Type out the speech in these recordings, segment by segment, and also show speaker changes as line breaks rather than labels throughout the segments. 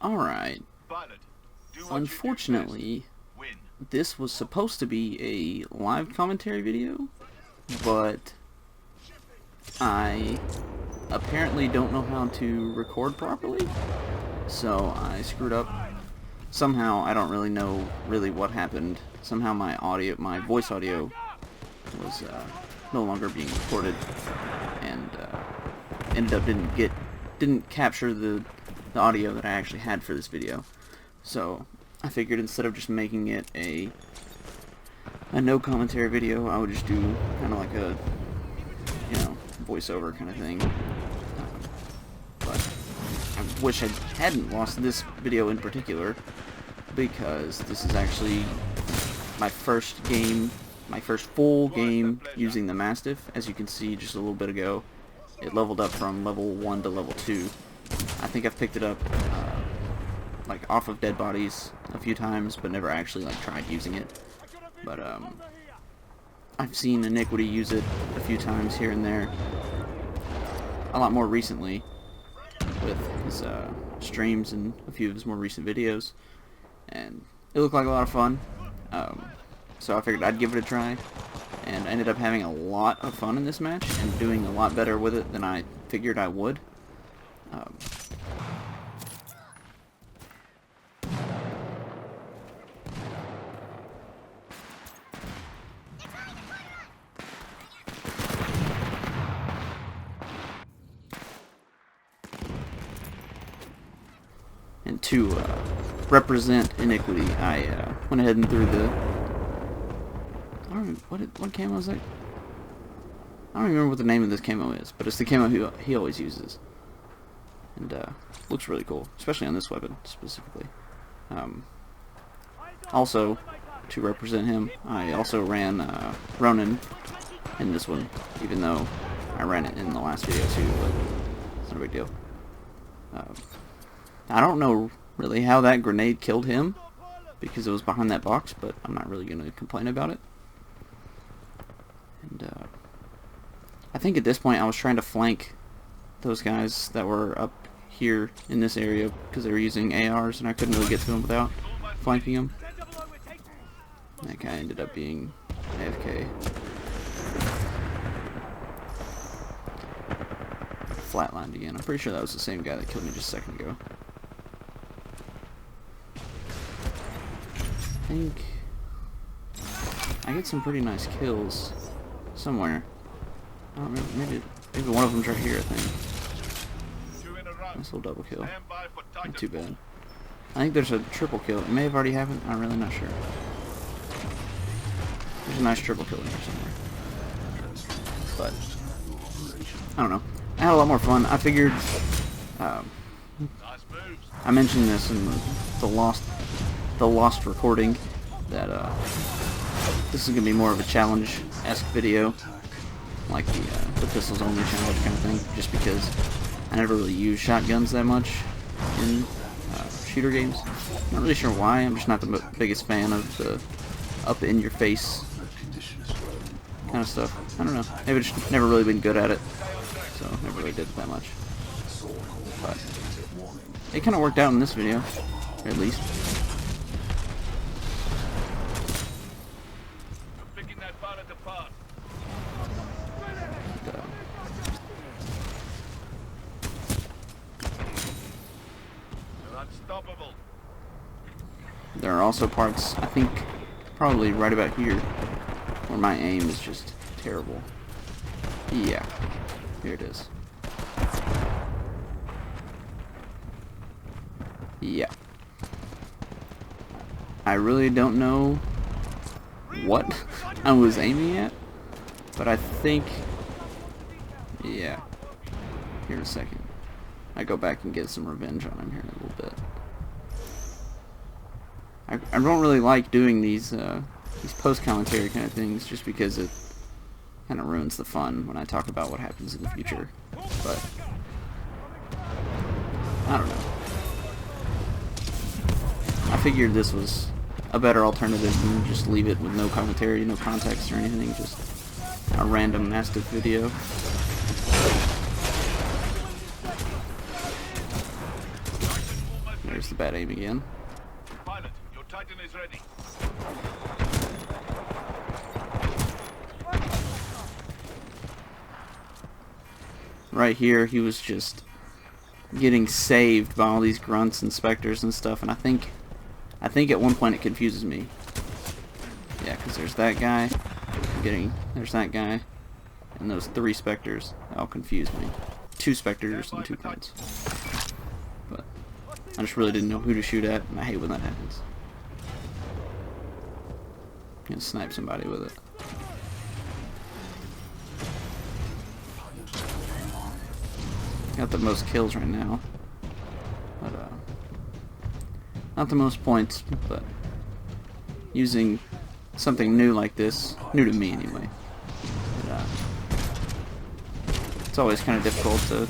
Alright. Unfortunately, this was supposed to be a live commentary video, but I apparently don't know how to record properly, so I screwed up. Somehow, I don't really know what happened. Somehow my voice audio was no longer being recorded, and ended up didn't capture the audio that I actually had for this video. So I figured instead of just making it a no commentary video, I would just do kind of like a, you know, voiceover kind of thing. But I wish I hadn't lost this video in particular, because this is actually my first full game using the Mastiff. As you can see just a little bit ago, it leveled up from level 1 to level 2. I think I've picked it up like off of dead bodies a few times, but never actually like tried using it. But I've seen Iniquity use it a few times here and there. A lot more recently with his streams and a few of his more recent videos, and it looked like a lot of fun. So I figured I'd give it a try, and I ended up having a lot of fun in this match and doing a lot better with it than I figured I would. And to represent Iniquity, I went ahead and threw the... I don't remember, what camo is that? I don't remember what the name of this camo is, but it's the camo he always uses. And looks really cool, especially on this weapon specifically. Also, to represent him, I also ran Ronin in this one, even though I ran it in the last video too, but it's not a big deal. I don't know really how that grenade killed him, because it was behind that box, but I'm not really going to complain about it. And I think at this point I was trying to flank those guys that were up here in this area, because they were using ARs and I couldn't really get to them without flanking them. That guy ended up being AFK. Flatlined again. I'm pretty sure that was the same guy that killed me just a second ago. I think I get some pretty nice kills somewhere. I don't remember, maybe one of them's right here, I think. Nice little double kill. Not too bad. I think there's a triple kill. It may have already happened. I'm really not sure. There's a nice triple kill in here somewhere. But I don't know. I had a lot more fun. I figured I mentioned this in the lost recording, that this is gonna be more of a challenge-esque video, like the pistols only challenge kind of thing, just because I never really use shotguns that much in shooter games. Not really sure why. I'm just not the biggest fan of the up in your face kind of stuff. I don't know. Maybe I've just never really been good at it, so never really did it that much. But it kind of worked out in this video, at least. There are also parts, I think, probably right about here, where my aim is just terrible. Yeah, here it is. Yeah. I really don't know what I was aiming at, but I think, yeah, here in a second. I go back and get some revenge on him here in a little bit. I don't really like doing these post-commentary kind of things, just because it kind of ruins the fun when I talk about what happens in the future. But I don't know. I figured this was a better alternative than just leave it with no commentary, no context or anything, just a random Mastiff video. There There's the bad aim again.
Pilot, your Titan is ready.
Right here, he was just getting saved by all these grunts and specters and stuff, and I think at one point it confuses me. Yeah, because there's that guy, there's that guy, and those 3 specters all confused me. 2 specters and 2 grunts. But I just really didn't know who to shoot at, and I hate when that happens. I'm gonna snipe somebody with it. Got the most kills right now, but not the most points, but using something new like this, new to me anyway, but, it's always kind of difficult to,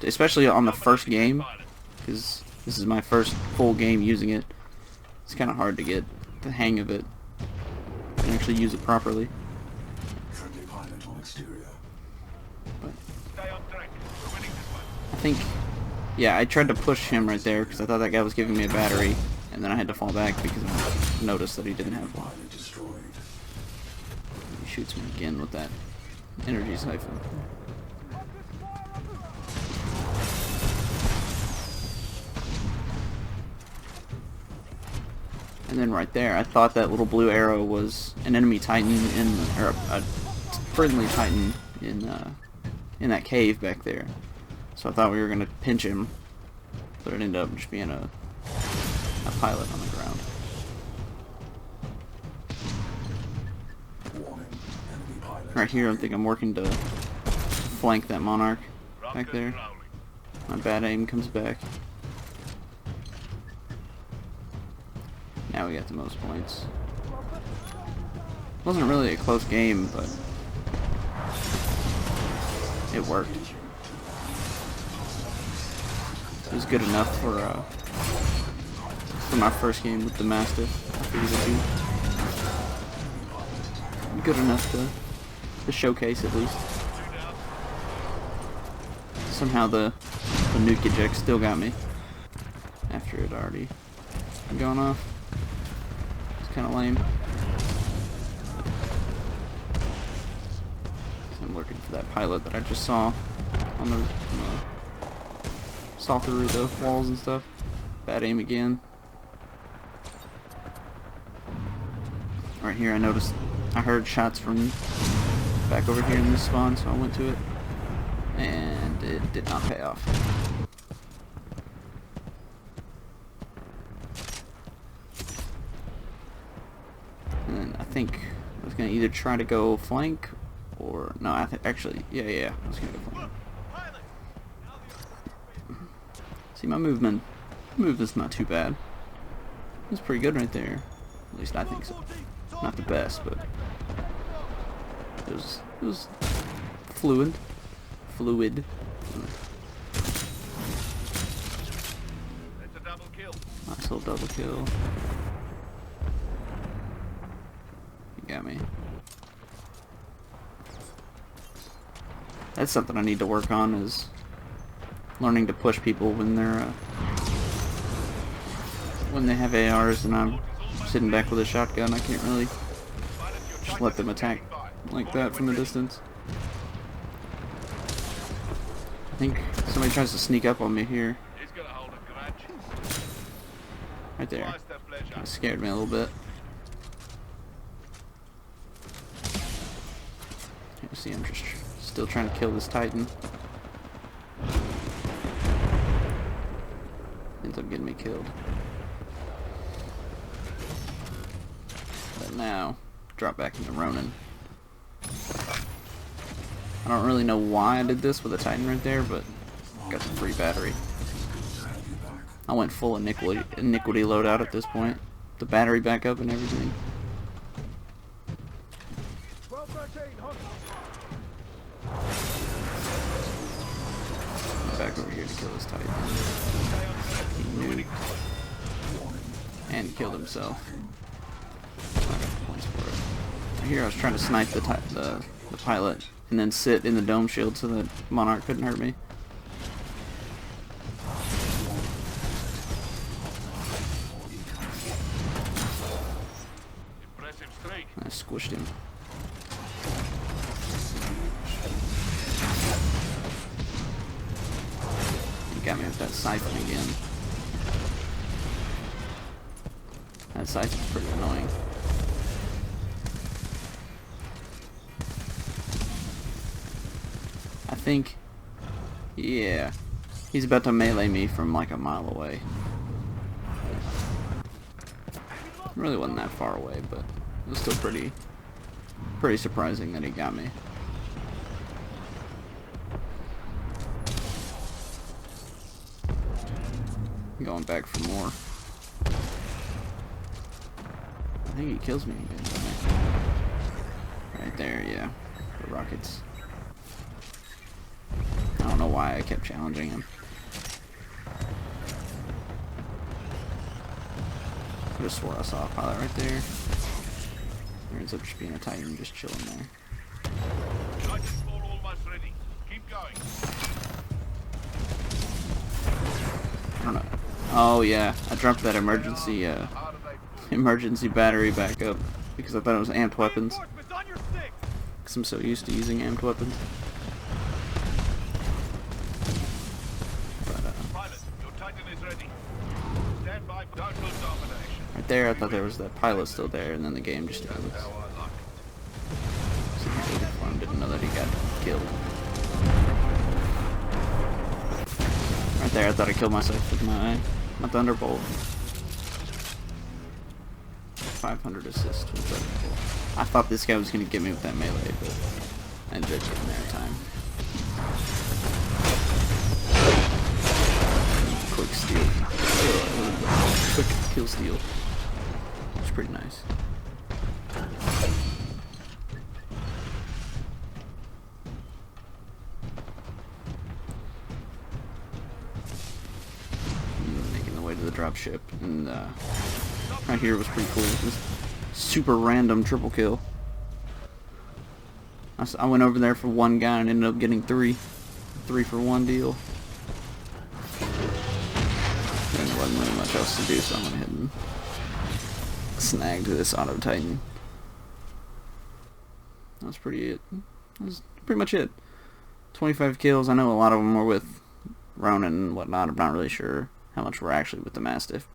especially on the first game, because this is my first full game using it. It's kind of hard to get the hang of it and actually use it properly. But I think, yeah, I tried to push him right there because I thought that guy was giving me a battery, and then I had to fall back because I noticed that he didn't have one. He shoots me again with that energy siphon. And then right there, I thought that little blue arrow was an enemy Titan or a friendly Titan in that cave back there. So I thought we were gonna pinch him, but it ended up just being a pilot on the ground. Right here, I think I'm working to flank that Monarch back there. My bad aim comes back. Now we got the most points. Wasn't really a close game, but it worked. It was good enough for my first game with the Mastiff. Good enough to showcase at least. Somehow the nuke eject still got me after it already gone off. It's kind of lame. I'm looking for that pilot that I just saw on the saw through the walls and stuff. Bad aim again. Right here, I heard shots from back over here in this spawn, so I went to it, and it did not pay off. And then I think I was gonna either try to go flank or no. Actually, yeah, I was gonna go flank. See, my movement's not too bad. It's pretty good right there. At least I think so. Not the best, but it was fluid. Nice little double kill. You got me. That's something I need to work on, is learning to push people when they're when they have ARs and I'm sitting back with a shotgun. I can't really just let them attack like that from a distance. I think somebody tries to sneak up on me here. Right there. Kind of scared me a little bit. You see, I'm just still trying to kill this Titan. Ends up getting me killed. But now, drop back into Ronin. I don't really know why I did this with a Titan right there, but got the free battery. I went full Iniquity loadout at this point. The battery backup and everything. Back over here to kill this Titan. He nuked. And killed himself. I got the points for it. Here I was trying to snipe the pilot and then sit in the dome shield so that Monarch couldn't hurt me. Squished him. You got me with that siphon again. That siphon's pretty annoying. I think, yeah, he's about to melee me from like a mile away. Really wasn't that far away, but it was still pretty surprising that he got me. Going back for more. I think he kills me again, doesn't he? Right there, yeah. The rockets. I don't know why I kept challenging him. I just swore I saw a pilot right there. There ends up just being a Titan just chilling there.
Titanfall almost ready. Keep going.
I don't know. Oh yeah, I dropped that emergency battery back up because I thought it was amped weapons. Because I'm so used to using amped weapons. But
Pilot, your Titan is ready. Stand by for total domination.
right there, I thought there was that pilot still there, and then the game just ends. Didn't know that he got killed. Right there, I thought I killed myself with my Thunderbolt. 500 assist with Thunderbolt. I thought this guy was going to get me with that melee, but I ended up getting there in time. Quick steal. Quick kill steal. It's pretty nice. Making the way to the dropship, and right here was pretty cool. This super random triple kill. I went over there for one guy and ended up getting three for one deal. There wasn't really much else to do, so I went ahead and snagged this Auto Titan. That's pretty it. That's pretty much it. 25 kills. I know a lot of them were with Ronin and whatnot. I'm not really sure how much were actually with the Mastiff,